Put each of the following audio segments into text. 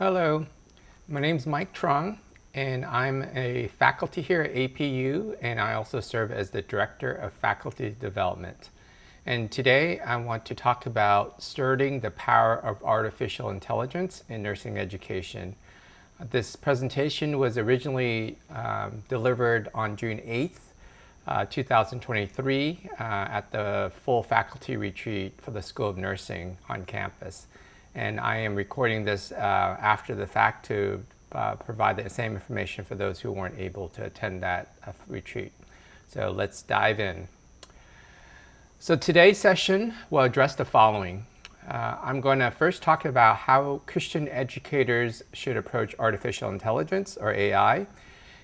Hello, my name is Mike Truong, and I'm a faculty here at APU, and I also serve as the Director of Faculty Development. And today I want to talk about stewarding the power of artificial intelligence in nursing education. This presentation was originally delivered on June 8th, 2023 at the full faculty retreat for the School of Nursing on campus. And I am recording this after the fact to provide the same information for those who weren't able to attend that retreat. So let's dive in. So today's session will address the following. I'm going to first talk about how Christian educators should approach artificial intelligence, or AI.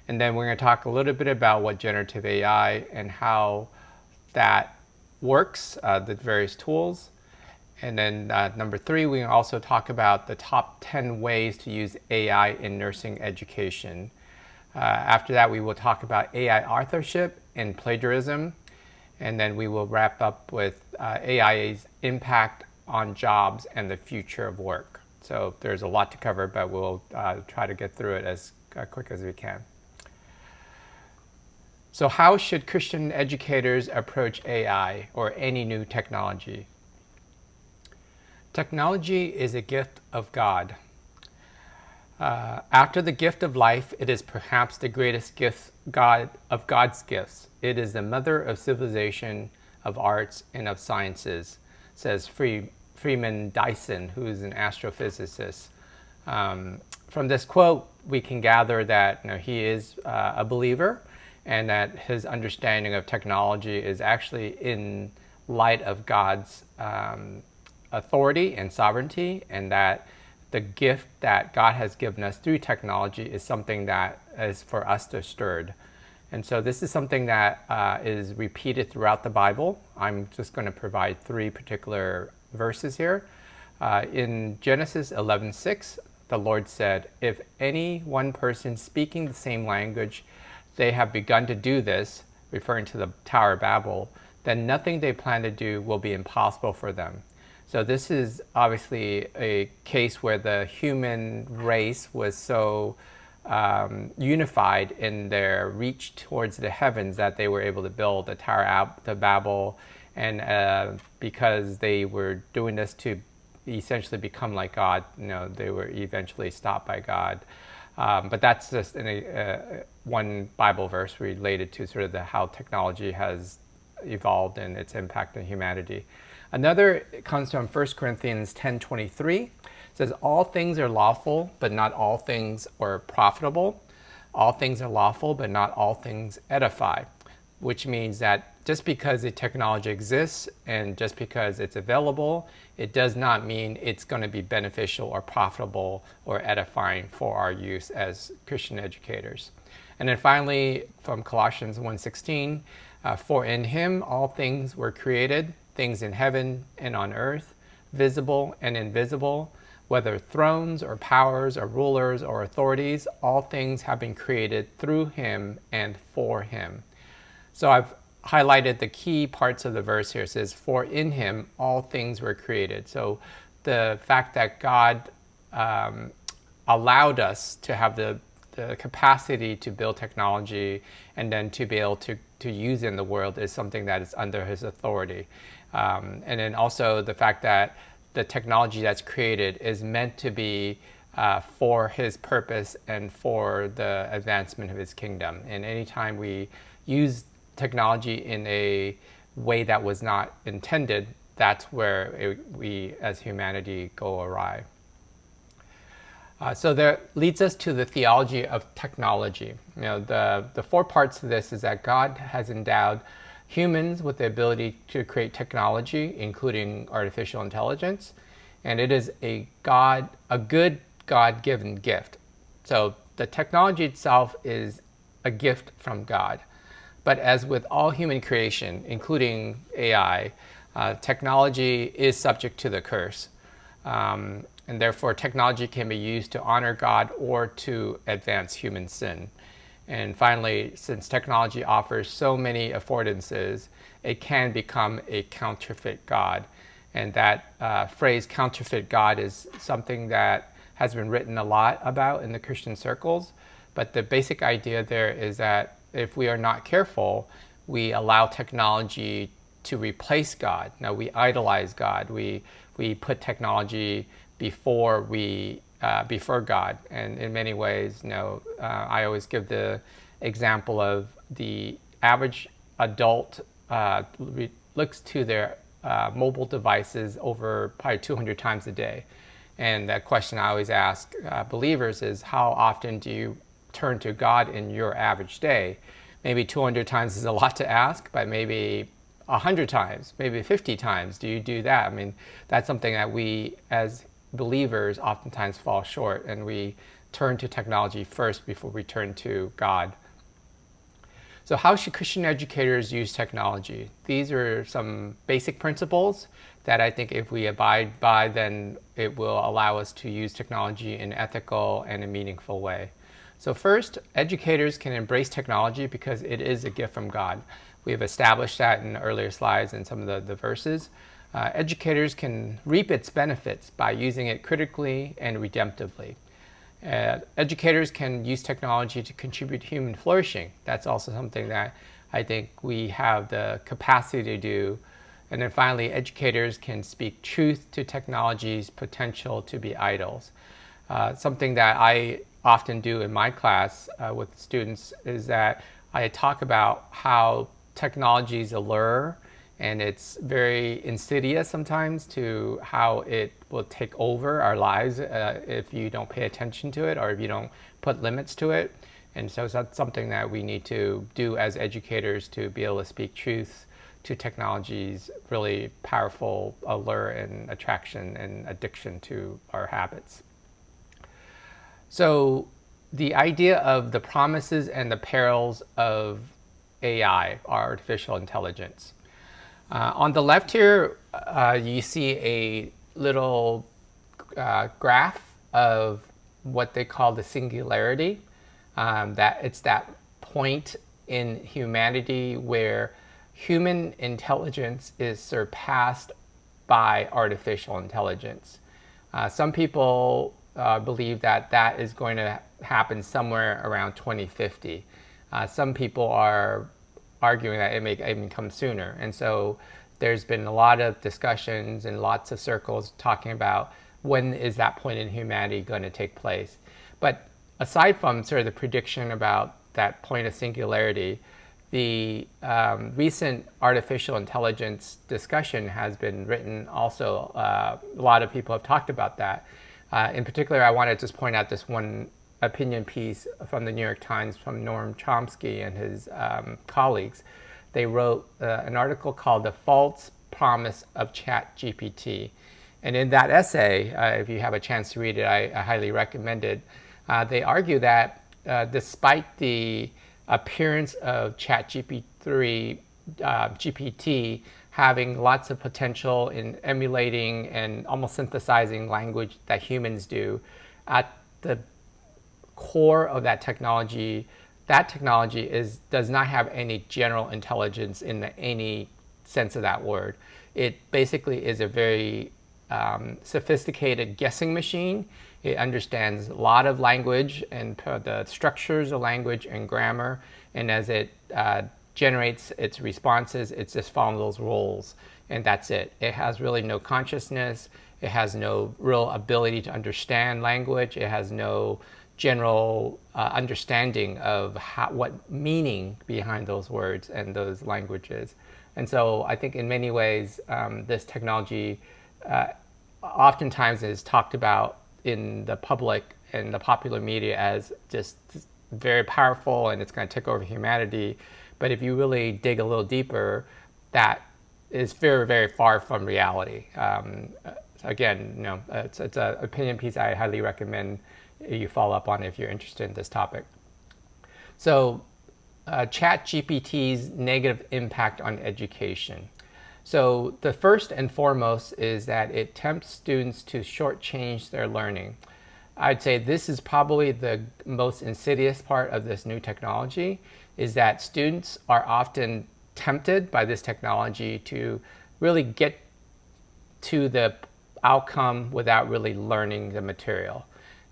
And then we're going to talk a little bit about what generative AI and how that works, the various tools. And then number 3, we can also talk about the top 10 ways to use AI in nursing education. After that, we will talk about AI authorship and plagiarism. And then we will wrap up with AI's impact on jobs and the future of work. So there's a lot to cover, but we'll try to get through it as quick as we can. So how should Christian educators approach AI or any new technology? Technology is a gift of God. After the gift of life, it is perhaps the greatest gift of God's gifts. It is the mother of civilization, of arts, and of sciences, says Freeman Dyson, who is an astrophysicist. From this quote, we can gather that he is a believer and that his understanding of technology is actually in light of God's authority and sovereignty, and that the gift that God has given us through technology is something that is for us to steward. And so this is something that is repeated throughout the Bible. I'm just going to provide 3 particular verses here. In Genesis 11:6, the Lord said, "If any one person speaking the same language, they have begun to do this," referring to the Tower of Babel, "then nothing they plan to do will be impossible for them." So this is obviously a case where the human race was so unified in their reach towards the heavens that they were able to build the Tower of Babel, and because they were doing this to essentially become like God, they were eventually stopped by God. But that's just one Bible verse related to sort of how technology has evolved and its impact on humanity. Another comes from 1 Corinthians 10:23. It says, "All things are lawful, but not all things are profitable. All things are lawful, but not all things edify," which means that just because the technology exists and just because it's available, it does not mean it's going to be beneficial or profitable or edifying for our use as Christian educators. And then finally, from Colossians 1:16, "For in him all things were created, things in heaven and on earth, visible and invisible, whether thrones or powers or rulers or authorities, all things have been created through him and for him." So I've highlighted the key parts of the verse here. It says, "For in him all things were created." So the fact that God allowed us to have the capacity to build technology and then to be able to use in the world is something that is under his authority. And then also the fact that the technology that's created is meant to be for his purpose and for the advancement of his kingdom. And anytime we use technology in a way that was not intended, that's where we as humanity go awry. So that leads us to the theology of technology. The 4 parts of this is that God has endowed humans with the ability to create technology, including artificial intelligence, and it is a good God-given gift. So the technology itself is a gift from God. But as with all human creation, including AI, technology is subject to the curse. And therefore, technology can be used to honor God or to advance human sin. And finally, since technology offers so many affordances, it can become a counterfeit God. And that phrase, counterfeit God, is something that has been written a lot about in the Christian circles. But the basic idea there is that if we are not careful, we allow technology to replace God. Now, we idolize God. We put technology before God. And in many ways, I always give the example of the average adult looks to their mobile devices over probably 200 times a day. And that question I always ask believers is, how often do you turn to God in your average day? Maybe 200 times is a lot to ask, but maybe 100 times, maybe 50 times. Do you do that? I mean, that's something that we as believers oftentimes fall short, and we turn to technology first before we turn to God. So how should Christian educators use technology? These are some basic principles that I think if we abide by, then it will allow us to use technology in an ethical and a meaningful way. So first, educators can embrace technology because it is a gift from God. We have established that in earlier slides and some of the verses. Educators can reap its benefits by using it critically and redemptively. Educators can use technology to contribute to human flourishing. That's also something that I think we have the capacity to do. And then finally, educators can speak truth to technology's potential to be idols. Something that I often do in my class with students is that I talk about how technology is a lure, and it's very insidious sometimes to how it will take over our lives if you don't pay attention to it or if you don't put limits to it. And so that's something that we need to do as educators, to be able to speak truth to technology's really powerful allure and attraction and addiction to our habits. So the idea of the promises and the perils of AI, artificial intelligence. On the left here, you see a little graph of what they call the singularity. That it's that point in humanity where human intelligence is surpassed by artificial intelligence. Some people believe that that is going to happen somewhere around 2050. Some people are arguing that it may even come sooner. And so there's been a lot of discussions in lots of circles talking about when is that point in humanity going to take place. But aside from sort of the prediction about that point of singularity, the recent artificial intelligence discussion has been written also. A lot of people have talked about that. In particular, I want to just point out this one opinion piece from the New York Times from Noam Chomsky and his colleagues. They wrote an article called "The False Promise of ChatGPT." And in that essay, if you have a chance to read it, I highly recommend it. They argue that despite the appearance of GPT having lots of potential in emulating and almost synthesizing language that humans do, at the core of that technology does not have any general intelligence in any sense of that word. It basically is a very sophisticated guessing machine. It understands a lot of language and the structures of language and grammar, and as it generates its responses, it's just following those rules, and that's it. It has really no consciousness. It has no real ability to understand language. It has no general understanding of what meaning behind those words and those languages. And so I think in many ways, this technology oftentimes is talked about in the public and the popular media as just very powerful and it's going to take over humanity. But if you really dig a little deeper, that is very, very far from reality. Again, it's an opinion piece I highly recommend you follow up on if you're interested in this topic. So ChatGPT's negative impact on education. So the first and foremost is that it tempts students to shortchange their learning. I'd say this is probably the most insidious part of this new technology, is that students are often tempted by this technology to really get to the outcome without really learning the material.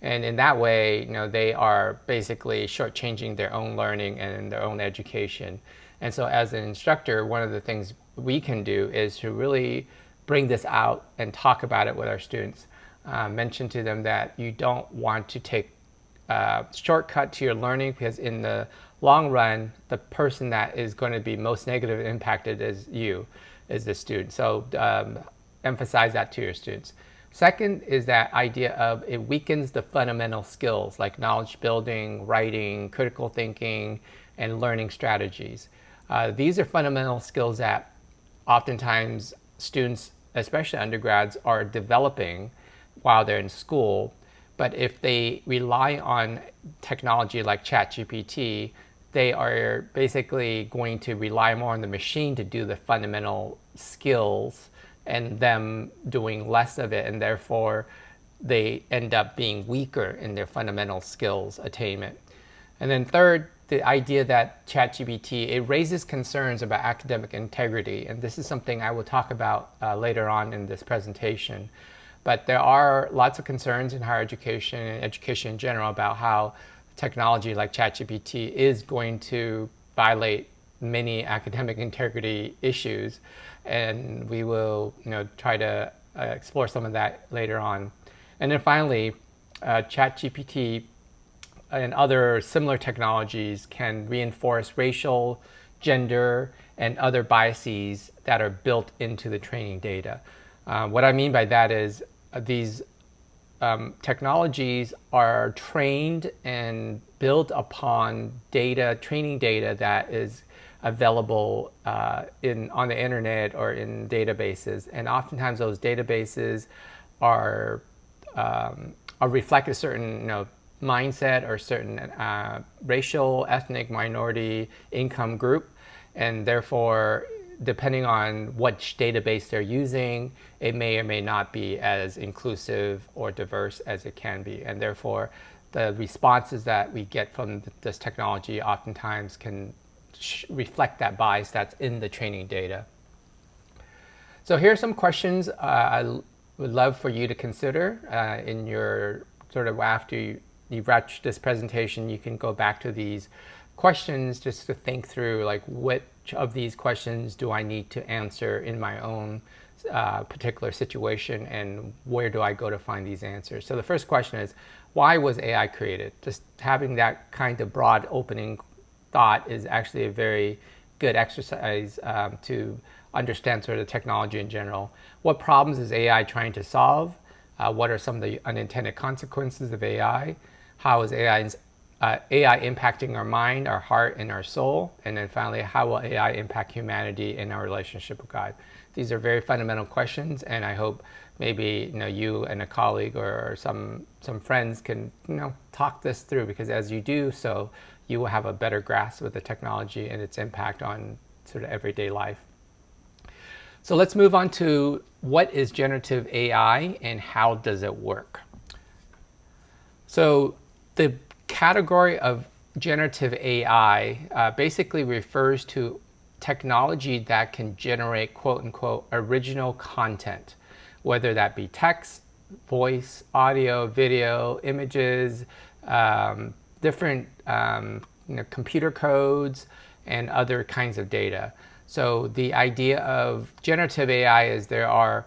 And in that way, they are basically shortchanging their own learning and their own education. And so as an instructor, one of the things we can do is to really bring this out and talk about it with our students. Mention to them that you don't want to take a shortcut to your learning, because in the long run, the person that is going to be most negatively impacted is you, is the student. So emphasize that to your students. Second is that idea of it weakens the fundamental skills like knowledge building, writing, critical thinking, and learning strategies. These are fundamental skills that oftentimes students, especially undergrads, are developing while they're in school. But if they rely on technology like ChatGPT, they are basically going to rely more on the machine to do the fundamental skills and them doing less of it, and therefore they end up being weaker in their fundamental skills attainment. And then third, the idea that ChatGPT, it raises concerns about academic integrity, and this is something I will talk about later on in this presentation. But there are lots of concerns in higher education and education in general about how technology like ChatGPT is going to violate many academic integrity issues, and we will try to explore some of that later on. And then finally, ChatGPT and other similar technologies can reinforce racial, gender, and other biases that are built into the training data. What I mean by that is these technologies are trained and built upon data, training data that is available on the internet or in databases, and oftentimes those databases are reflect a certain mindset or certain racial, ethnic, minority, income group, and therefore, depending on which database they're using, it may or may not be as inclusive or diverse as it can be, and therefore, the responses that we get from this technology oftentimes can reflect that bias that's in the training data. So here are some questions I would love for you to consider in your sort of after you've watched this presentation. You can go back to these questions just to think through, like, which of these questions do I need to answer in my own particular situation, and where do I go to find these answers? So the first question is, why was AI created? Just having that kind of broad opening thought is actually a very good exercise to understand sort of the technology in general. What problems is AI trying to solve? What are some of the unintended consequences of AI? How is AI impacting our mind, our heart, and our soul? And then finally, how will AI impact humanity and our relationship with God? These are very fundamental questions, and I hope maybe you and a colleague or some friends can talk this through, because as you do so, you will have a better grasp of the technology and its impact on sort of everyday life. So let's move on to what is generative AI and how does it work? So the category of generative AI basically refers to technology that can generate quote unquote original content, whether that be text, voice, audio, video, images, different computer codes, and other kinds of data. So the idea of generative AI is there are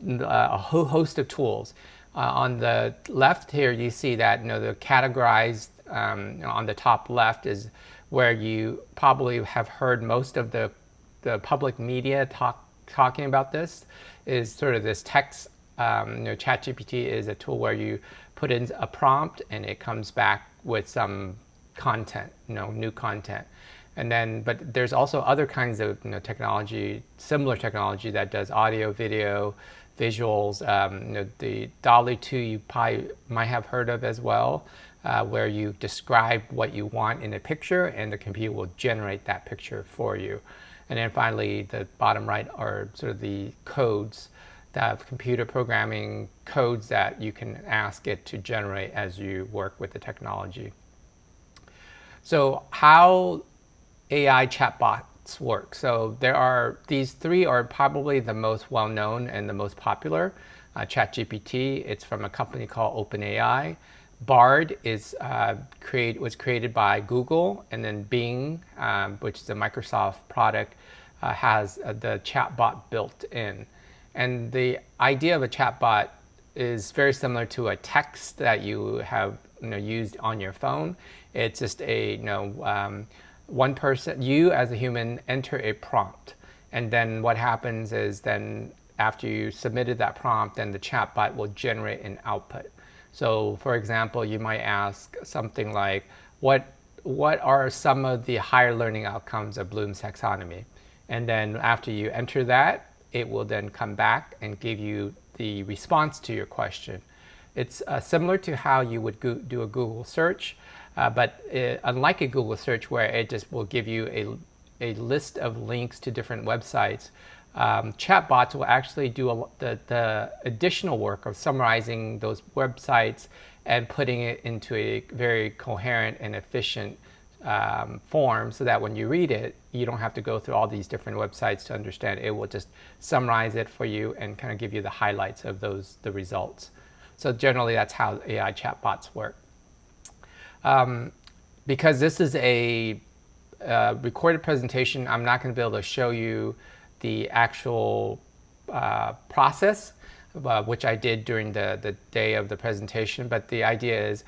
a whole host of tools. On the left here, you see that the categorized on the top left is where you probably have heard most of the public media talking about this, is sort of this text. ChatGPT is a tool where you put in a prompt and it comes back with some content, new content. And then, but there's also other kinds of technology, similar technology that does audio, video, visuals. The DALL-E 2 you probably might have heard of as well, where you describe what you want in a picture and the computer will generate that picture for you. And then finally, the bottom right are sort of the codes, that computer programming codes that you can ask it to generate as you work with the technology. So how AI chatbots work. So these three are probably the most well-known and the most popular. ChatGPT, it's from a company called OpenAI, Bard was created by Google, and then Bing, which is a Microsoft product, has the chatbot built in. And the idea of a chatbot is very similar to a text that you have used on your phone. It's just one person, you as a human, enter a prompt, and then what happens is then after you submitted that prompt, then the chatbot will generate an output. So for example, you might ask something like, what are some of the higher learning outcomes of Bloom's taxonomy? And then after you enter that, it will then come back and give you the response to your question. It's similar to how you would do a Google search, but unlike a Google search where it just will give you a list of links to different websites, chatbots will actually do the additional work of summarizing those websites and putting it into a very coherent and efficient form, so that when you read it, you don't have to go through all these different websites to understand. It will just summarize it for you and kind of give you the highlights of the results. So generally, that's how AI chatbots work. Because this is a recorded presentation, I'm not going to be able to show you the actual process, which I did during the day of the presentation. But the idea is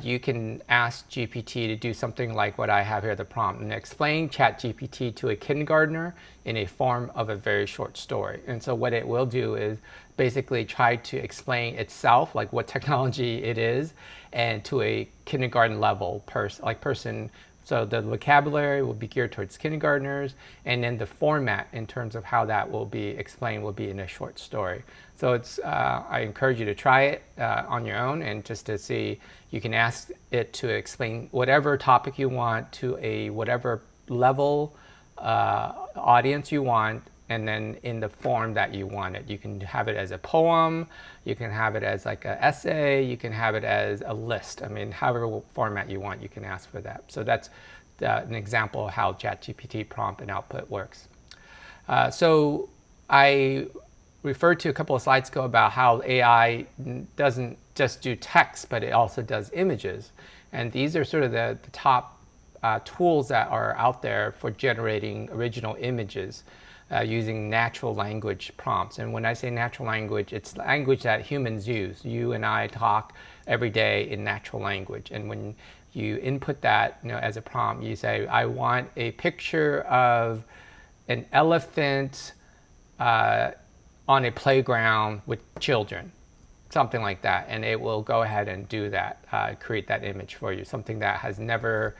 you can ask GPT to do something like what I have here, the prompt, and explain ChatGPT to a kindergartner in a form of a very short story. And so what it will do is basically try to explain itself, like what technology it is, and to a kindergarten level person. So the vocabulary will be geared towards kindergartners, and then the format in terms of how that will be explained will be in a short story. So I encourage you to try it on your own, and just to see, you can ask it to explain whatever topic you want to a whatever level audience you want, and then in the form that you want it. You can have it as a poem, you can have it as like an essay, you can have it as a list. I mean, however format you want, you can ask for that. So that's an example of how ChatGPT prompt and output works. So I referred to a couple of slides ago about how AI doesn't just do text, but it also does images. And these are sort of the top tools that are out there for generating original images. Using natural language prompts. And when I say natural language, it's language that humans use. You and I talk every day in natural language. And when you input that as a prompt, you say, I want a picture of an elephant on a playground with children, something like that. And it will go ahead and do that, create that image for you, something that has never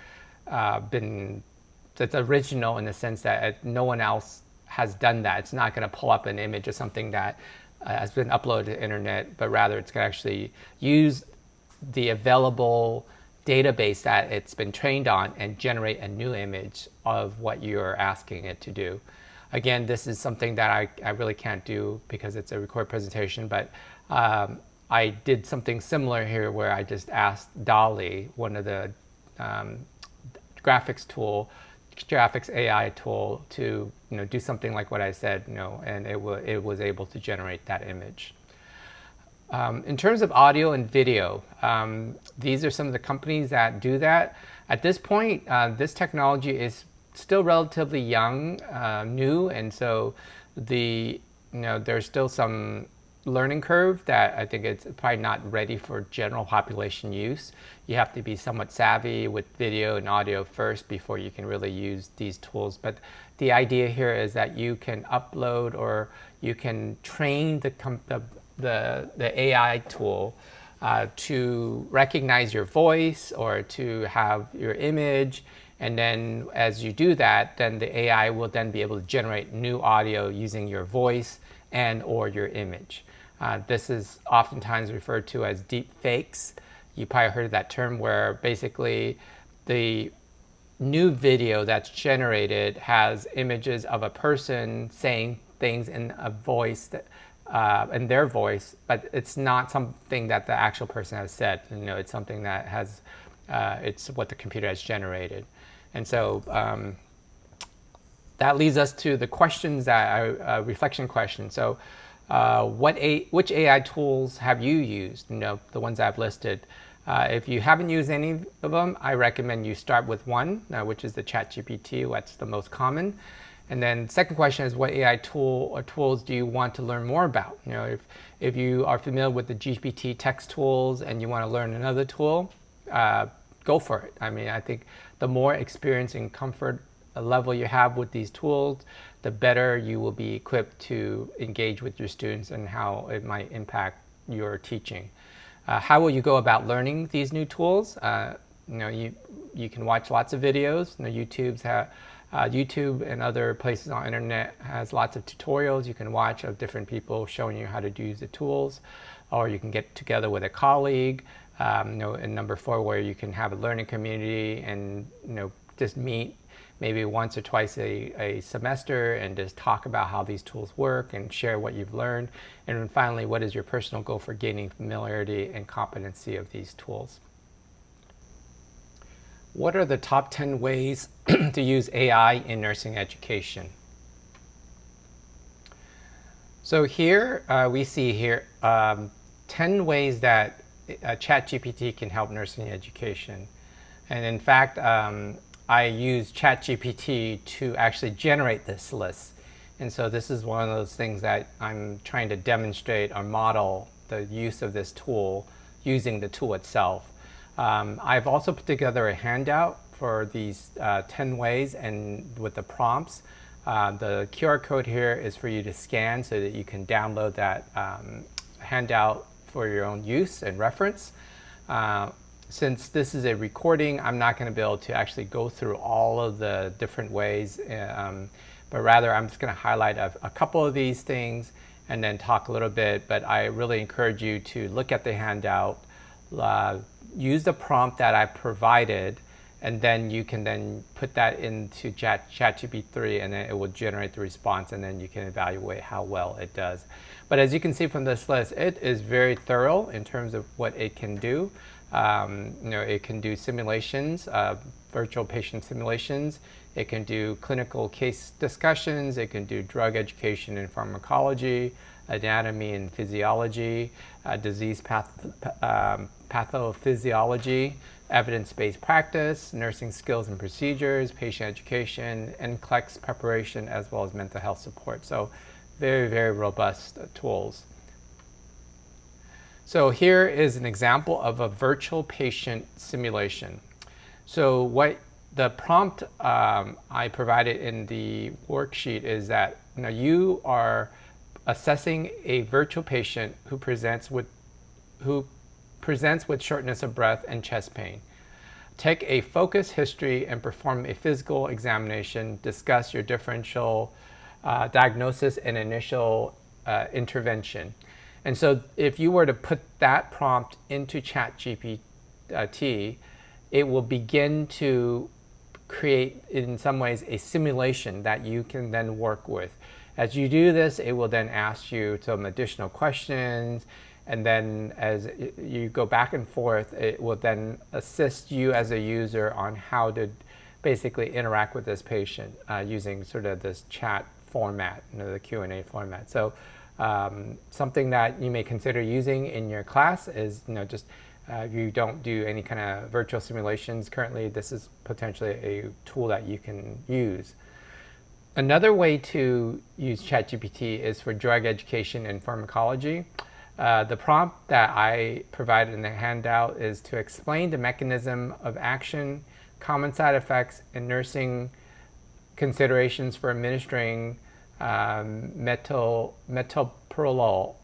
that's original in the sense that no one else has done that. It's not going to pull up an image of something that has been uploaded to the internet, but rather it's going to actually use the available database that it's been trained on and generate a new image of what you're asking it to do. Again, this is something that I really can't do because it's a recorded presentation, but I did something similar here where I just asked DALL-E, one of the graphics AI tool, to do something like what I said, and it was able to generate that image. In terms of audio and video, these are some of the companies that do that. At this point, this technology is still relatively young, new, and so there's still some learning curve that I think it's probably not ready for general population use. You have to be somewhat savvy with video and audio first before you can really use these tools. But the idea here is that you can upload or you can train the AI tool to recognize your voice or to have your image. And then as you do that, then the AI will then be able to generate new audio using your voice and or your image. This is oftentimes referred to as deep fakes. You probably heard of that term, where basically the new video that's generated has images of a person saying things in a voice that in their voice, but it's not something that the actual person has said. It's something that has it's what the computer has generated. And so that leads us to the questions reflection question. So Which AI tools have you used? The ones I've listed. If you haven't used any of them, I recommend you start with one, which is the ChatGPT. That's the most common. And then second question is, what AI tool or tools do you want to learn more about? If you are familiar with the GPT text tools and you want to learn another tool, go for it. I think the more experience and comfort level you have with these tools, the better you will be equipped to engage with your students and how it might impact your teaching. How will you go about learning these new tools? You can watch lots of videos. YouTube and other places on the internet has lots of tutorials you can watch of different people showing you how to use the tools, or you can get together with a colleague. And number 4, where you can have a learning community and just meet maybe once or twice a semester and just talk about how these tools work and share what you've learned. And then finally, what is your personal goal for gaining familiarity and competency of these tools? What are the top 10 ways to use AI in nursing education? So here we see here 10 ways that ChatGPT can help nursing education. And in fact, I use ChatGPT to actually generate this list. And so this is one of those things that I'm trying to demonstrate or model the use of this tool using the tool itself. I've also put together a handout for these 10 ways and with the prompts. The QR code here is for you to scan so that you can download that handout for your own use and reference. Since this is a recording, I'm not going to be able to actually go through all of the different ways, but rather I'm just going to highlight a couple of these things and then talk a little bit. But I really encourage you to look at the handout, use the prompt that I provided, and then you can then put that into ChatGPT, and then it will generate the response, and then you can evaluate how well it does. But as you can see from this list, it is very thorough in terms of what it can do. It can do simulations, virtual patient simulations. It can do clinical case discussions. It can do drug education and pharmacology, anatomy and physiology, disease pathophysiology, evidence-based practice, nursing skills and procedures, patient education, NCLEX preparation, as well as mental health support. So very, very robust tools. So here is an example of a virtual patient simulation. So what the prompt I provided in the worksheet is that you are assessing a virtual patient who presents with shortness of breath and chest pain. Take a focused history and perform a physical examination. Discuss your differential diagnosis and initial intervention. And so if you were to put that prompt into ChatGPT, it will begin to create, in some ways, a simulation that you can then work with. As you do this, it will then ask you some additional questions, and then as you go back and forth, it will then assist you as a user on how to basically interact with this patient using sort of this chat format, the Q&A format. So something that you may consider using in your class is, just if you don't do any kind of virtual simulations currently, this is potentially a tool that you can use. Another way to use ChatGPT is for drug education and pharmacology. The prompt that I provided in the handout is to explain the mechanism of action, common side effects, and nursing considerations for administering metoprolol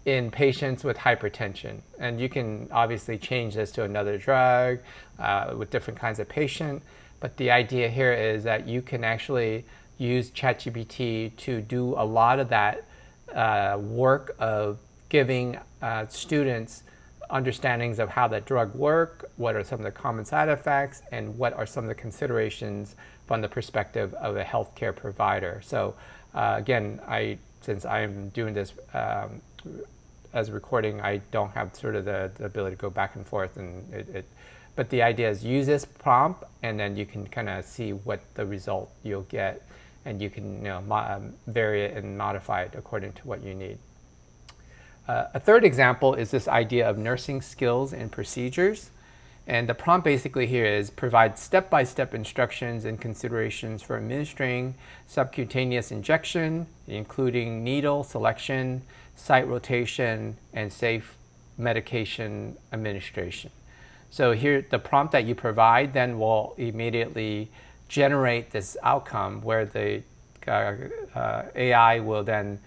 in patients with hypertension. And you can obviously change this to another drug with different kinds of patient. But the idea here is that you can actually use ChatGPT to do a lot of that work of giving students understandings of how that drug work, what are some of the common side effects, and what are some of the considerations from the perspective of a healthcare provider. So again, since I'm doing this as a recording, I don't have sort of the ability to go back and forth, but the idea is use this prompt, and then you can kind of see what the result you'll get. and you can vary it and modify it according to what you need. A third example is this idea of nursing skills and procedures. And the prompt basically here is provide step-by-step instructions and considerations for administering subcutaneous injection, including needle selection, site rotation, and safe medication administration. So here, the prompt that you provide then will immediately generate this outcome where the AI will then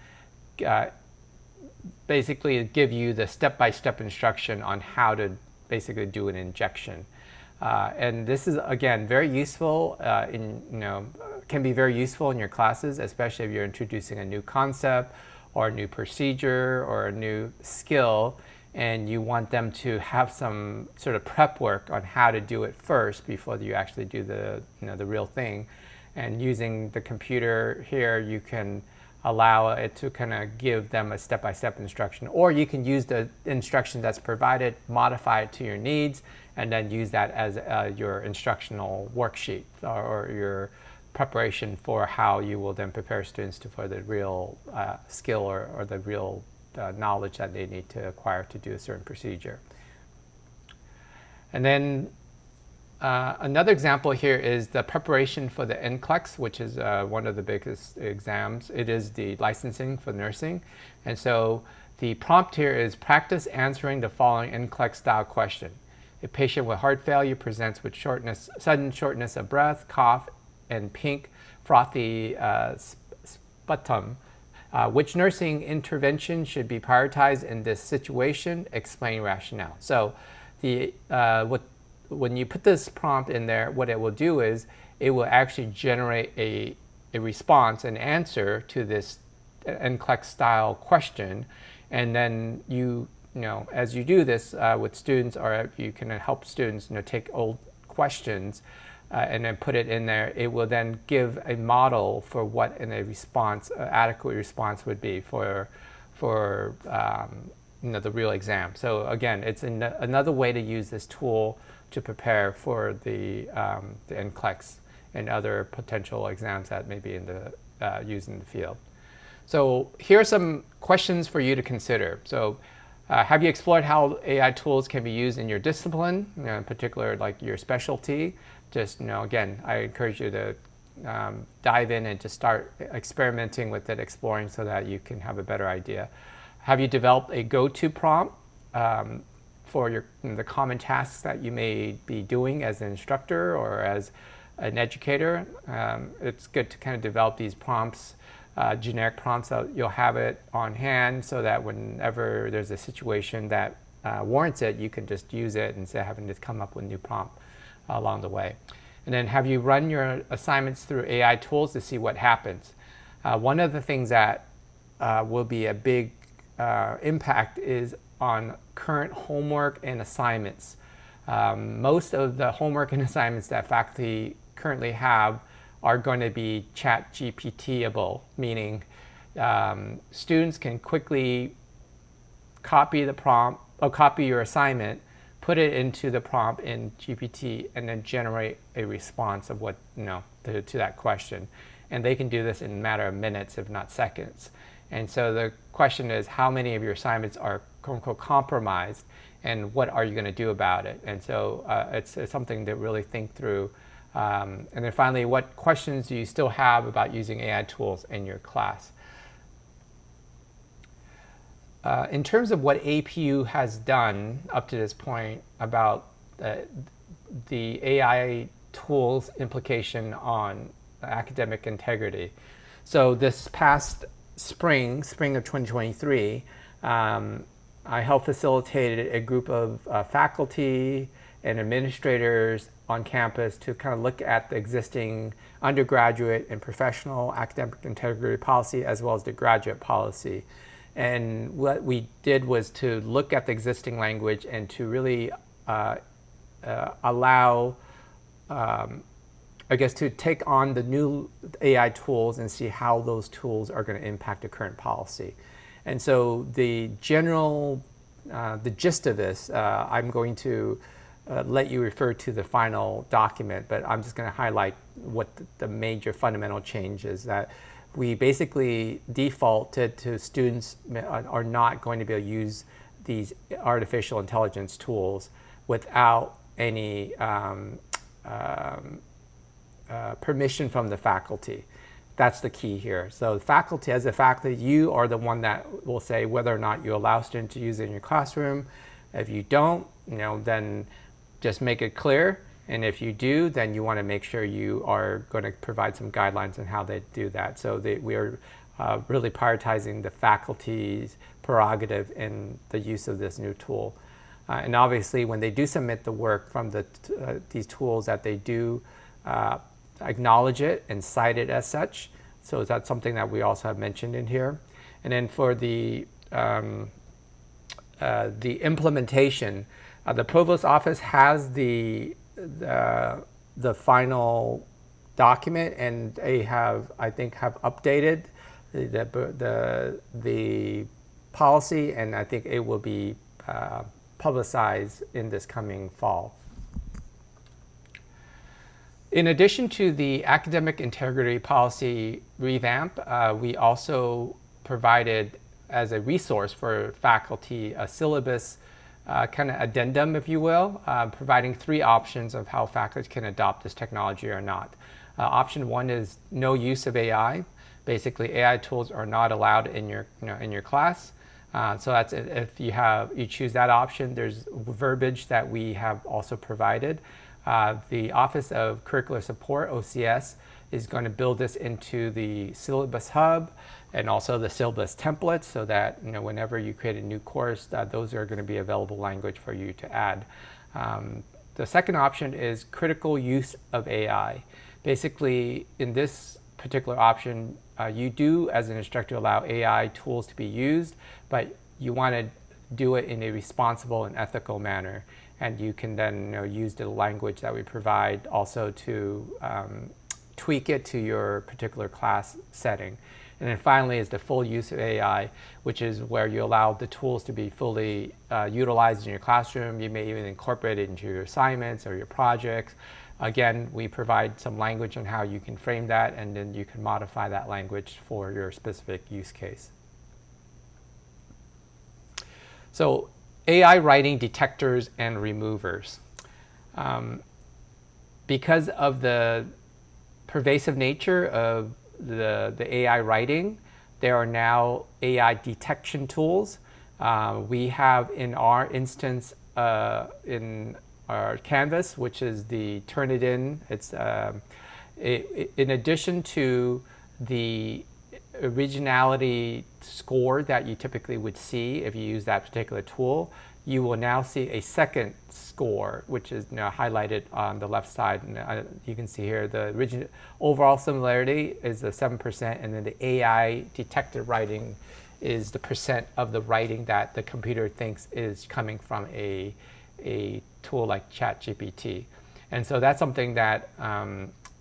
basically give you the step-by-step instruction on how to basically do an injection. And this is, again, very useful can be very useful in your classes, especially if you're introducing a new concept or a new procedure or a new skill, and you want them to have some sort of prep work on how to do it first before you actually do the real thing. And using the computer here, you can allow it to kind of give them a step-by-step instruction, or you can use the instruction that's provided, modify it to your needs, and then use that as your instructional worksheet or your preparation for how you will then prepare students for the real skill or the real knowledge that they need to acquire to do a certain procedure. And then another example here is the preparation for the NCLEX, which is one of the biggest exams. It is the licensing for nursing. And so the prompt here is practice answering the following NCLEX style question. A patient with heart failure presents with sudden shortness of breath, cough, and pink, frothy sputum. Which nursing intervention should be prioritized in this situation? Explain rationale. So when you put this prompt in there, what it will do is it will actually generate a response, an answer to this NCLEX style question. And then as you do this with students, or you can help students take old questions and then put it in there, it will then give a model for what a response, adequate response would be for the real exam. So again, it's another way to use this tool to prepare for the NCLEX and other potential exams that may be used in the field. So here are some questions for you to consider. So have you explored how AI tools can be used in your discipline, in particular like your specialty? Just, again, I encourage you to dive in and just start experimenting with it, exploring so that you can have a better idea. Have you developed a go-to prompt for the common tasks that you may be doing as an instructor or as an educator? It's good to kind of develop these prompts, generic prompts, so you'll have it on hand so that whenever there's a situation that warrants it, you can just use it instead of having to come up with a new prompt along the way. And then have you run your assignments through AI tools to see what happens? One of the things that will be a big impact is on current homework and assignments. Most of the homework and assignments that faculty currently have are going to be chat GPT-able, meaning students can quickly copy the prompt or copy your assignment, put it into the prompt in GPT, and then generate a response of what to that question. And they can do this in a matter of minutes, if not seconds. And so the question is, how many of your assignments are quote unquote compromised, and what are you going to do about it? And so it's something to really think through. And then finally, what questions do you still have about using AI tools in your class? In terms of what APU has done up to this point about the AI tools implication on academic integrity. So this past spring of 2023, I helped facilitate a group of faculty and administrators on campus to kind of look at the existing undergraduate and professional academic integrity policy as well as the graduate policy. And what we did was to look at the existing language and to really allow, to take on the new AI tools and see how those tools are going to impact the current policy. And so the gist of this, I'm going to let you refer to the final document, but I'm just going to highlight what the major fundamental change is. That we basically defaulted to students are not going to be able to use these artificial intelligence tools without any permission from the faculty. That's the key here. So faculty, as a faculty, you are the one that will say whether or not you allow students to use it in your classroom. If you don't, then just make it clear. And if you do, then you want to make sure you are going to provide some guidelines on how they do that. So we are really prioritizing the faculty's prerogative in the use of this new tool. And obviously, when they do submit the work from these tools, that they do acknowledge it and cite it as such. So that's something that we also have mentioned in here. And then for the implementation, the Provost office has the final document, and they have, I think, have updated the policy, and I think it will be publicized in this coming fall. In addition to the academic integrity policy revamp, we also provided as a resource for faculty a syllabus kind of addendum, if you will, providing 3 options of how faculty can adopt this technology or not. Option 1 is no use of AI. Basically, AI tools are not allowed in your class. So that's if you choose that option. There's verbiage that we have also provided. The Office of Curricular Support, OCS, is going to build this into the syllabus hub and also the syllabus templates, so that whenever you create a new course, those are going to be available language for you to add. The second option is critical use of AI. Basically, in this particular option, you do, as an instructor, allow AI tools to be used, but you want to do it in a responsible and ethical manner. And you can then use the language that we provide also to tweak it to your particular class setting. And then finally is the full use of AI, which is where you allow the tools to be fully utilized in your classroom. You may even incorporate it into your assignments or your projects. Again, we provide some language on how you can frame that, and then you can modify that language for your specific use case. So AI writing detectors and removers. Because of the pervasive nature of the AI writing, there are now AI detection tools. We have in our instance, in our Canvas, which is the Turnitin. It's in addition to the originality score that you typically would see if you use that particular tool, you will now see a second score, which is highlighted on the left side. And you can see here the original overall similarity is the 7%, and then the AI detected writing is the percent of the writing that the computer thinks is coming from a tool like ChatGPT. And so that's something that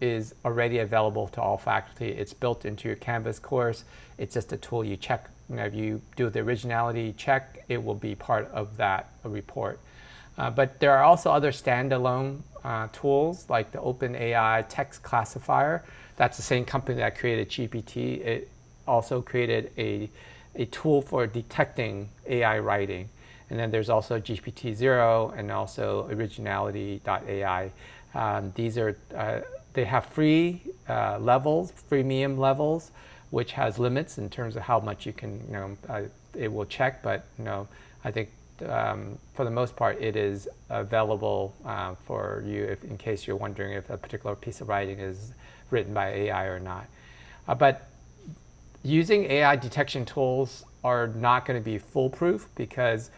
is already available to all faculty. It's built into your Canvas course. It's just a tool you check. If you do the originality check, it will be part of that report. But there are also other standalone tools like the OpenAI text classifier. That's the same company that created GPT. It also created a tool for detecting AI writing. And then there's also GPT-0 and also originality.ai. These are they have free levels, freemium levels, which has limits in terms of how much you can, it will check. But I think for the most part, it is available for you in case you're wondering if a particular piece of writing is written by AI or not. But using AI detection tools are not going to be foolproof, because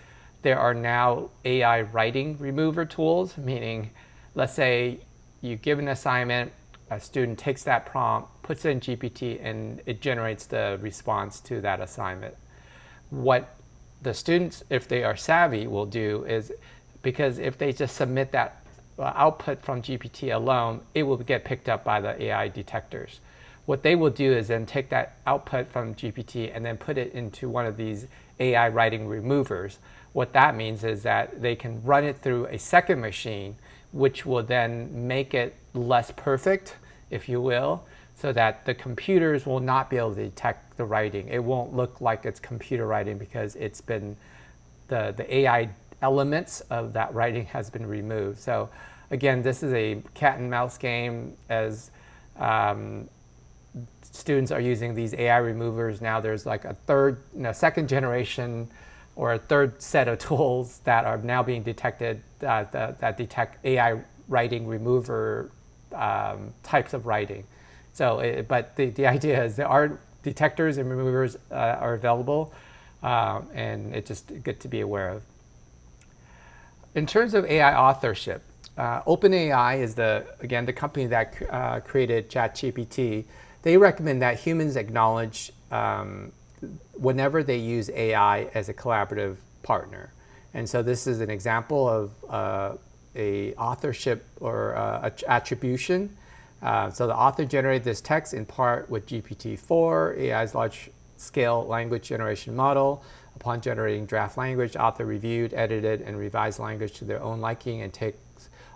there are now AI writing remover tools, meaning, let's say you give an assignment, a student takes that prompt, puts it in GPT, and it generates the response to that assignment. What the students, if they are savvy, will do is, because if they just submit that output from GPT alone, it will get picked up by the AI detectors. What they will do is then take that output from GPT and then put it into one of these AI writing removers. What that means is that they can run it through a second machine, which will then make it less perfect, if you will, so that the computers will not be able to detect the writing. It won't look like it's computer writing because it's been, the AI elements of that writing has been removed. So again, this is a cat and mouse game as students are using these AI removers. Now there's like a second generation or a third set of tools that are now being detected that detect AI writing remover types of writing. So, but the idea is there are detectors and removers are available, and it's just good to be aware of. In terms of AI authorship, OpenAI is the company that created ChatGPT. They recommend that humans acknowledge whenever they use AI as a collaborative partner. And so this is an example of a authorship or attribution. So the author generated this text in part with GPT-4, AI's large-scale language generation model. Upon generating draft language, author reviewed, edited, and revised language to their own liking and takes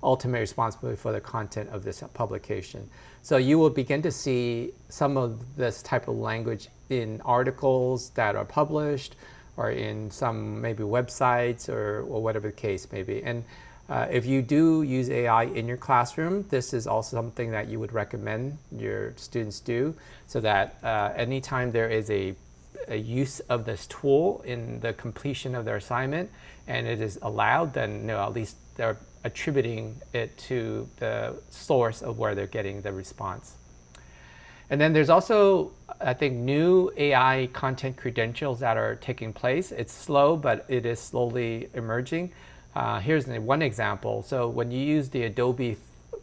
ultimate responsibility for the content of this publication. So you will begin to see some of this type of language in articles that are published or in some maybe websites or whatever the case may be. And if you do use AI in your classroom, this is also something that you would recommend your students do, so that anytime there is a use of this tool in the completion of their assignment and it is allowed, then at least they're attributing it to the source of where they're getting the response. And then there's also, I think, new AI content credentials that are taking place. It's slow, but it is slowly emerging. Here's one example. So when you use the Adobe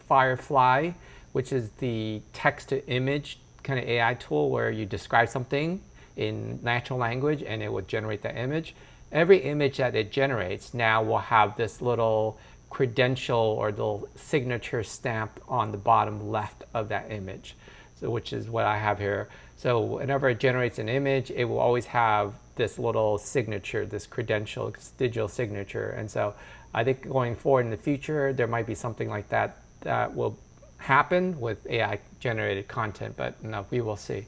Firefly, which is the text-to-image kind of AI tool where you describe something in natural language and it will generate the image, every image that it generates now will have this little credential or little signature stamp on the bottom left of that image, so which is what I have here. So whenever it generates an image, it will always have this little signature, this credential, digital signature. And so I think going forward in the future, there might be something like that that will happen with AI generated content, but no, we will see.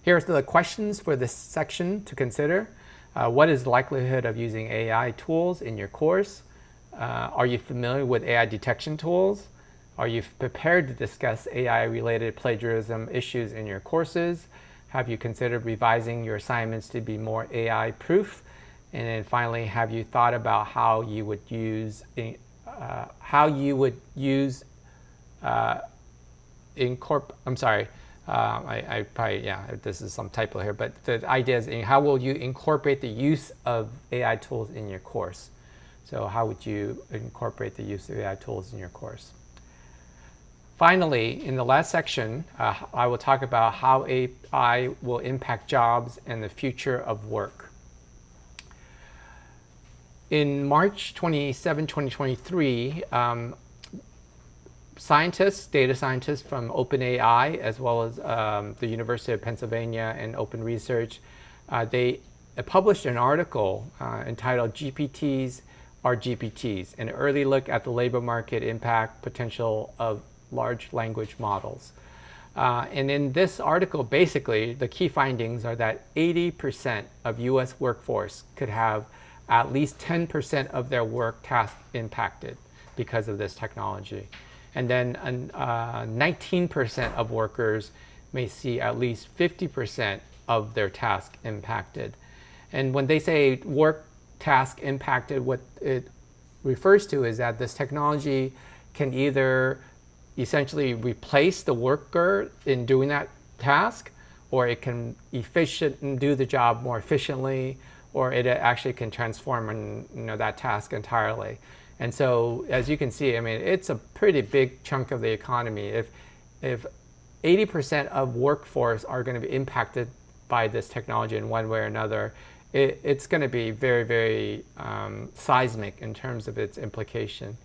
Here's the questions for this section to consider. What is the likelihood of using AI tools in your course? Are you familiar with AI detection tools? Are you prepared to discuss AI-related plagiarism issues in your courses? Have you considered revising your assignments to be more AI-proof? And then finally, have you thought about how you would use this is some typo here, but the idea is how will you incorporate the use of AI tools in your course? So how would you incorporate the use of AI tools in your course? Finally, in the last section, I will talk about how AI will impact jobs and the future of work. In March 27, 2023, data scientists from OpenAI, as well as the University of Pennsylvania and Open Research, they published an article entitled "GPTs Are GPTs: An Early Look at the Labor Market Impact Potential of Large Language Models." And in this article, basically, the key findings are that 80% of US workforce could have at least 10% of their work task impacted because of this technology. And then 19% of workers may see at least 50% of their task impacted. And when they say work task impacted, what it refers to is that this technology can either essentially replace the worker in doing that task, or it can do the job more efficiently, or it actually can transform that task entirely. And so, as you can see, I mean, it's a pretty big chunk of the economy. If 80% of workforce are going to be impacted by this technology in one way or another, it's going to be very, very seismic in terms of its implication.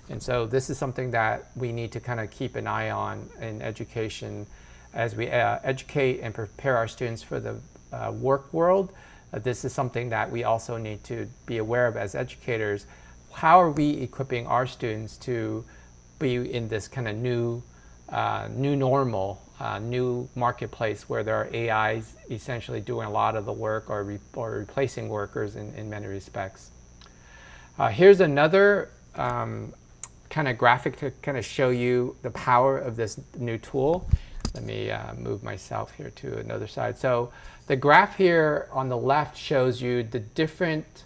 And so this is something that we need to kind of keep an eye on in education as we educate and prepare our students for the work world. This is something that we also need to be aware of as educators. How are we equipping our students to be in this kind of new normal, new marketplace where there are AIs essentially doing a lot of the work or replacing workers in many respects. Here's another kind of graphic to kind of show you the power of this new tool. Let me move myself here to another side. So the graph here on the left shows you the different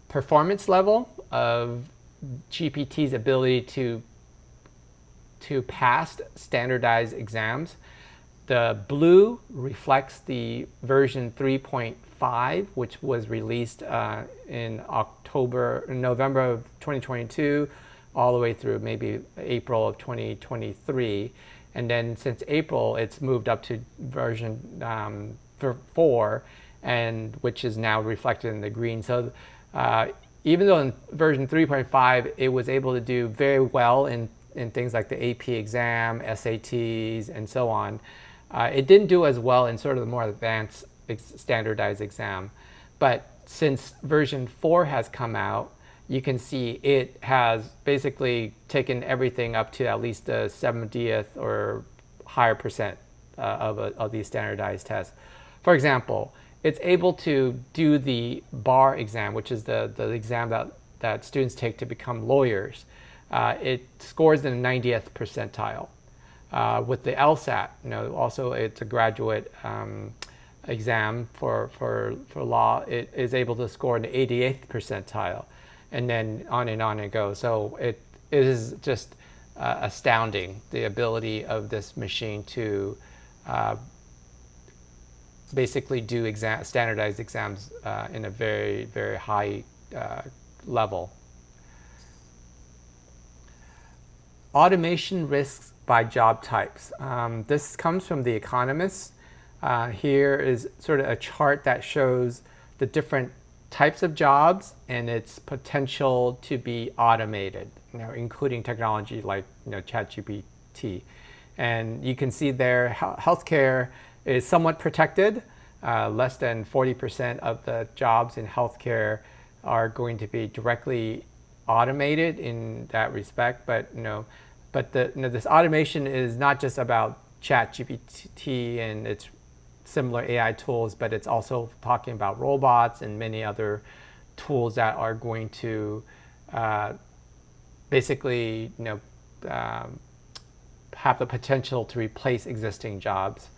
performance level of GPT's ability to pass standardized exams. The blue reflects the version 3.5, which was released in November of 2022, all the way through maybe April of 2023. And then since April, it's moved up to version 4, and which is now reflected in the green. So even though in version 3.5, it was able to do very well in things like the AP exam, SATs, and so on, it didn't do as well in sort of the more advanced standardized exam. But since version 4 has come out, you can see it has basically taken everything up to at least the 70th or higher percent of these standardized tests. For example, it's able to do the bar exam, which is the exam that students take to become lawyers. It scores in the 90th percentile. With the LSAT, also it's a graduate exam for law. It is able to score in the 88th percentile, and then on it goes. So it is just astounding, the ability of this machine to basically do standardized exams in a very, very high level. Automation risks by job types. This comes from The Economist. Here is sort of a chart that shows the different types of jobs and its potential to be automated, including technology like ChatGPT. And you can see there, healthcare is somewhat protected. Less than 40% of the jobs in healthcare are going to be directly automated in that respect. But this automation is not just about ChatGPT and its similar AI tools, but it's also talking about robots and many other tools that are going to basically have the potential to replace existing jobs.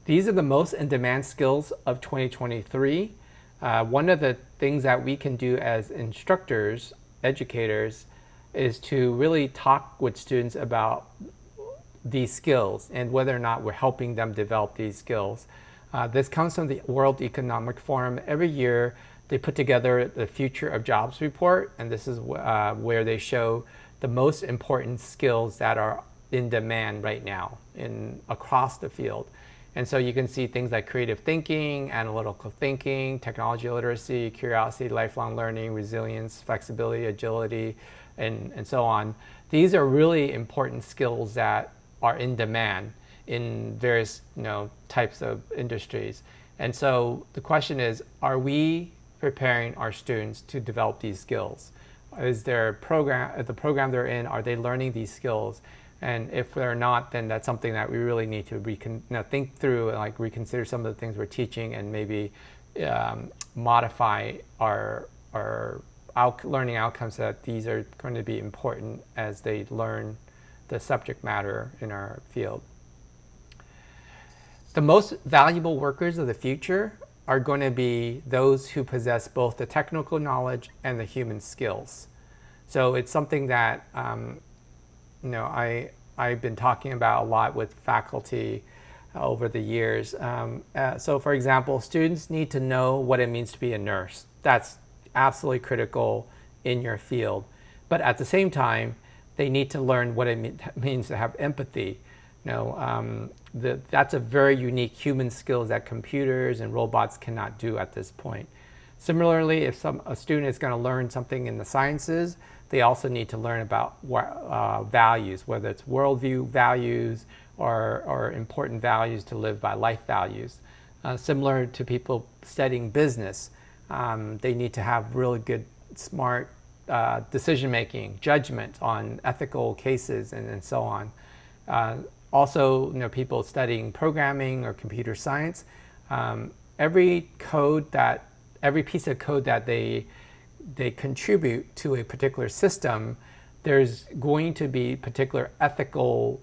These are the most in-demand skills of 2023. One of the things that we can do as instructors, educators, is to really talk with students about these skills and whether or not we're helping them develop these skills. This comes from the World Economic Forum. Every year they put together the Future of Jobs report, and this is where they show the most important skills that are in demand right now across the field. And so you can see things like creative thinking, analytical thinking, technology literacy, curiosity, lifelong learning, resilience, flexibility, agility, and so on. These are really important skills that are in demand in various types of industries. And so the question is, are we preparing our students to develop these skills? Is their program, the program they're in, are they learning these skills? And if they're not, then that's something that we really need to think through and like reconsider some of the things we're teaching and maybe modify our learning outcomes so that these are going to be important as they learn the subject matter in our field. The most valuable workers of the future are going to be those who possess both the technical knowledge and the human skills. So it's something that I've been talking about a lot with faculty over the years. So for example, students need to know what it means to be a nurse. That's absolutely critical in your field. But at the same time, they need to learn what it means to have empathy. That's a very unique human skill that computers and robots cannot do at this point. Similarly, if a student is going to learn something in the sciences, they also need to learn about values, whether it's worldview values or important values to live by, life values. Similar to people studying business, they need to have really good, smart decision making, judgment on ethical cases, and so on. Also, people studying programming or computer science, every piece of code that they contribute to a particular system, there's going to be particular ethical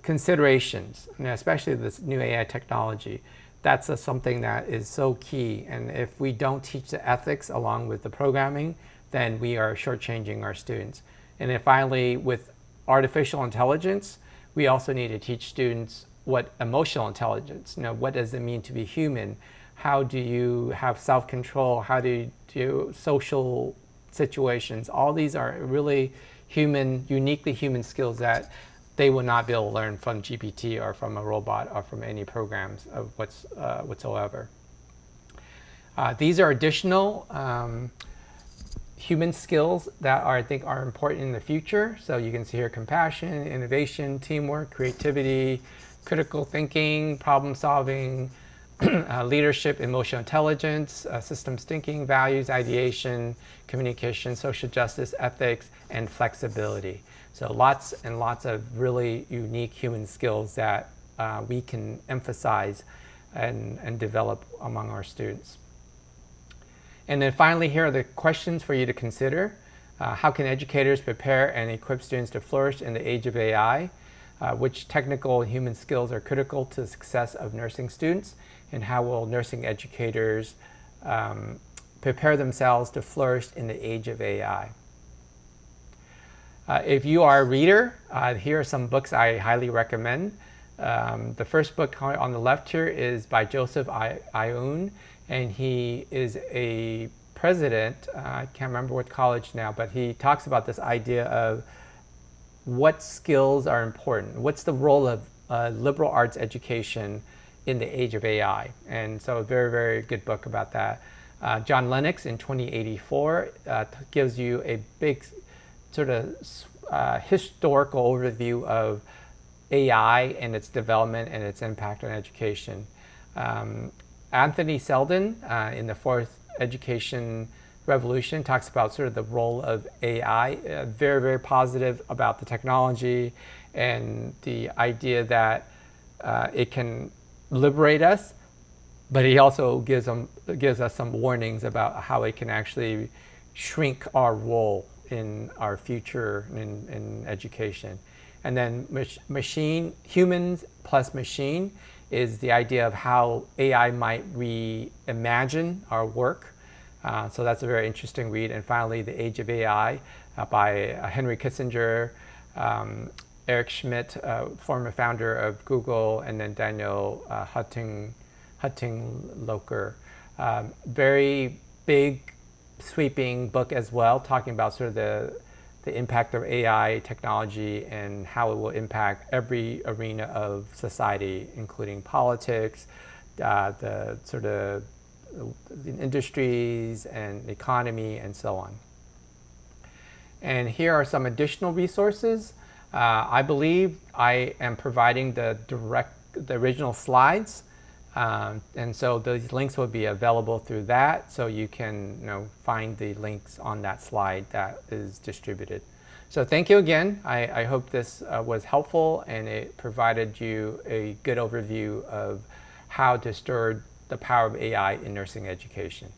considerations, especially this new AI technology. That's something that is so key. And if we don't teach the ethics along with the programming, then we are shortchanging our students. And then finally, with artificial intelligence, we also need to teach students what emotional intelligence, what does it mean to be human? How do you have self-control? How do you do social situations? All these are really uniquely human skills that they will not be able to learn from GPT or from a robot or from any programs of whatsoever. These are additional human skills that I think are important in the future. So you can see here compassion, innovation, teamwork, creativity, critical thinking, problem solving, leadership, emotional intelligence, systems thinking, values, ideation, communication, social justice, ethics, and flexibility. So lots and lots of really unique human skills that we can emphasize and develop among our students. And then finally, here are the questions for you to consider. How can educators prepare and equip students to flourish in the age of AI? Which technical and human skills are critical to the success of nursing students? And how will nursing educators prepare themselves to flourish in the age of AI? If you are a reader, here are some books I highly recommend. The first book on the left here is by Joseph Aoun, and he is a president, I can't remember what college now, but he talks about this idea of what skills are important. What's the role of liberal arts education in the age of AI? And so a very, very good book about that. John Lennox in 2084 gives you a big sort of historical overview of AI and its development and its impact on education. Anthony Selden in the Fourth Education Revolution talks about sort of the role of AI, very, very positive about the technology and the idea that it can liberate us, but he also gives us some warnings about how it can actually shrink our role in our future in education. And then humans plus machine is the idea of how AI might reimagine our work. So that's a very interesting read. And finally, The Age of AI by Henry Kissinger, Eric Schmidt, former founder of Google, and then Daniel Huttinglocher. Very big, sweeping book as well, talking about sort of the impact of AI technology and how it will impact every arena of society, including politics, the sort of the industries and economy, and so on. And here are some additional resources. I believe I am providing the original slides. And so those links will be available through that, so you can find the links on that slide that is distributed. So thank you again. I hope this was helpful and it provided you a good overview of how to steward the power of AI in nursing education.